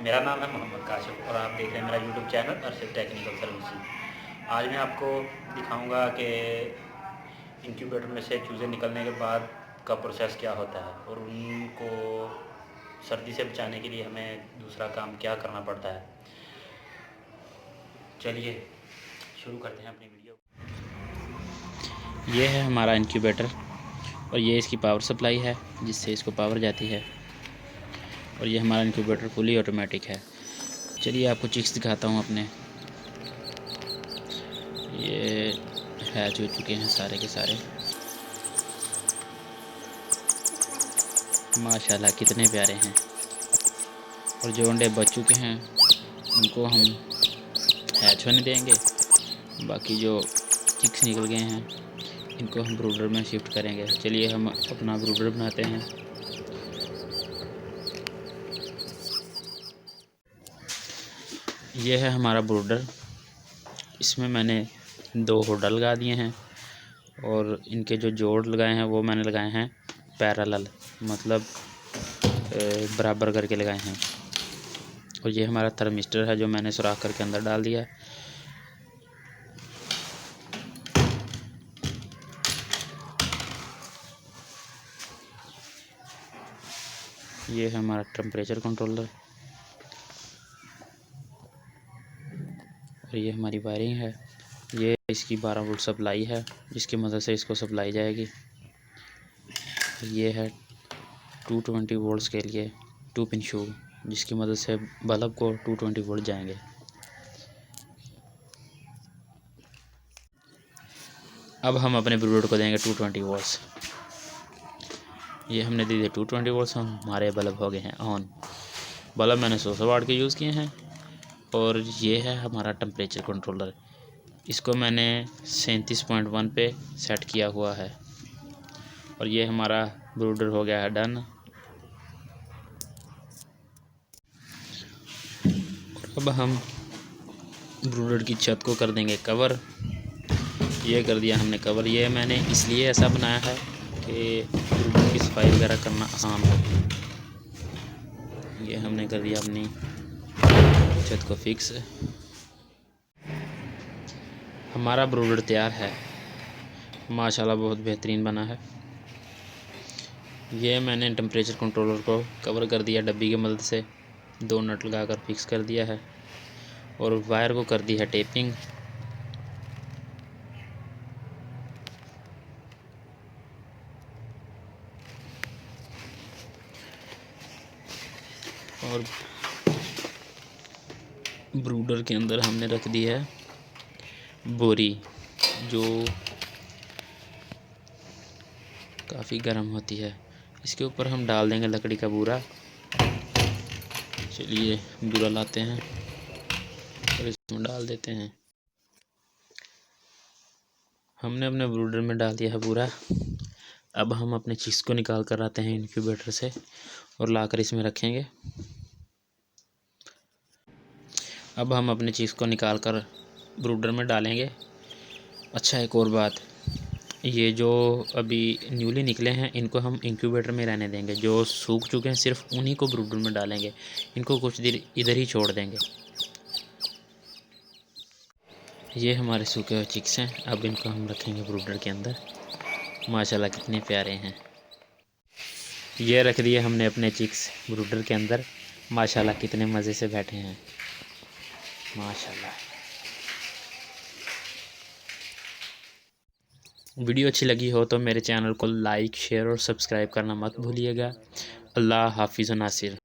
मेरा नाम है मोहम्मद काशिफ और आप देख रहे हैं मेरा YouTube channel Arshad technical services. आज मैं आपको दिखाऊंगा कि इंक्यूबेटर में से चूज़े निकलने के बाद का प्रोसेस क्या होता है और उनको सर्दी से बचाने के लिए हमें दूसरा काम क्या करना पड़ता है। चलिए शुरू करते हैं अपनी वीडियो। ये है हमारा इंक्यूबेटर और ये इसकी पावर सप्लाई है जिससे इसको पावर जाती है। और ये हमारा इंक्यूबेटर फुली ऑटोमेटिक है। चलिए आपको चिक्स दिखाता हूँ अपने। ये हैच हो चुके हैं सारे के सारे। माशाल्लाह कितने प्यारे हैं। और जो अंडे बच चुके हैं उनको हम हैच होने देंगे। बाकी जो चिक्स निकल गए हैं इनको हम ब्रूडर में शिफ्ट करेंगे। चलिए हम अपना ब्रूडर बनाते हैं। ये है हमारा ब्रूडर। इसमें मैंने 2 होल्डर लगा दिए हैं और इनके जो जोड़ लगाए हैं वो मैंने लगाए हैं पैरेलल, मतलब बराबर करके लगाए हैं। और ये हमारा थर्मिस्टर है जो मैंने सुराख करके अंदर डाल दिया। ये है हमारा टेम्परेचर कंट्रोलर और ये हमारी वायरिंग है। ये इसकी 12 वोल्ट सप्लाई है जिसकी मदद से इसको सप्लाई जाएगी। ये है 220 वोल्ट्स के लिए 2 पिन शू जिसकी मदद से बल्ब को 220 वोल्ट जाएंगे। अब हम अपने ब्रूडर को देंगे 220 वोल्ट्स। ये हमने दे दिए 220 वोल्ट्स, हमारे बल्ब हो गए हैं ऑन। बल्ब मैंने 100 वाट के यूज़ किए हैं। और ये है हमारा टेम्परेचर कंट्रोलर। इसको मैंने 37.1 पे सेट किया हुआ है। और ये हमारा ब्रूडर हो गया है डन। अब हम ब्रूडर की छत को कर देंगे कवर। ये कर दिया हमने कवर। ये मैंने इसलिए ऐसा बनाया है कि ब्रूडर की सफाई वगैरह करना आसान हो। ये हमने कर दिया अपनी छत को फिक्स। हमारा ब्रूडर तैयार है, माशाल्लाह बहुत बेहतरीन बना है। ये मैंने टेम्परेचर कंट्रोलर को कवर कर दिया डब्बी की मदद से, 2 नट लगाकर फिक्स कर दिया है और वायर को कर दी है टेपिंग। और ब्रूडर के अंदर हमने रख दी है बोरी जो काफ़ी गर्म होती है। इसके ऊपर हम डाल देंगे लकड़ी का बूरा। चलिए बूरा लाते हैं और इसमें डाल देते हैं। हमने अपने ब्रूडर में डाल दिया है बूरा। अब हम अपने चिक्स को निकाल कर आते हैं इंक्यूबेटर से और लाकर इसमें रखेंगे। अब हम अपने चिक्स को निकाल कर ब्रूडर में डालेंगे। अच्छा, एक और बात, ये जो अभी न्यूली निकले हैं इनको हम इंक्यूबेटर में रहने देंगे। जो सूख चुके हैं सिर्फ उन्हीं को ब्रूडर में डालेंगे, इनको कुछ देर इधर ही छोड़ देंगे। ये हमारे सूखे हुए चिक्स हैं। अब इनको हम रखेंगे ब्रूडर के अंदर। माशाल्लाह कितने प्यारे हैं। ये रख दिए हमने अपने चिक्स ब्रूडर के अंदर। माशाल्लाह कितने मज़े से बैठे हैं माशाल्लाह। वीडियो अच्छी लगी हो तो मेरे चैनल को लाइक, शेयर और सब्सक्राइब करना मत भूलिएगा। अल्लाह हाफिज़ नासिर।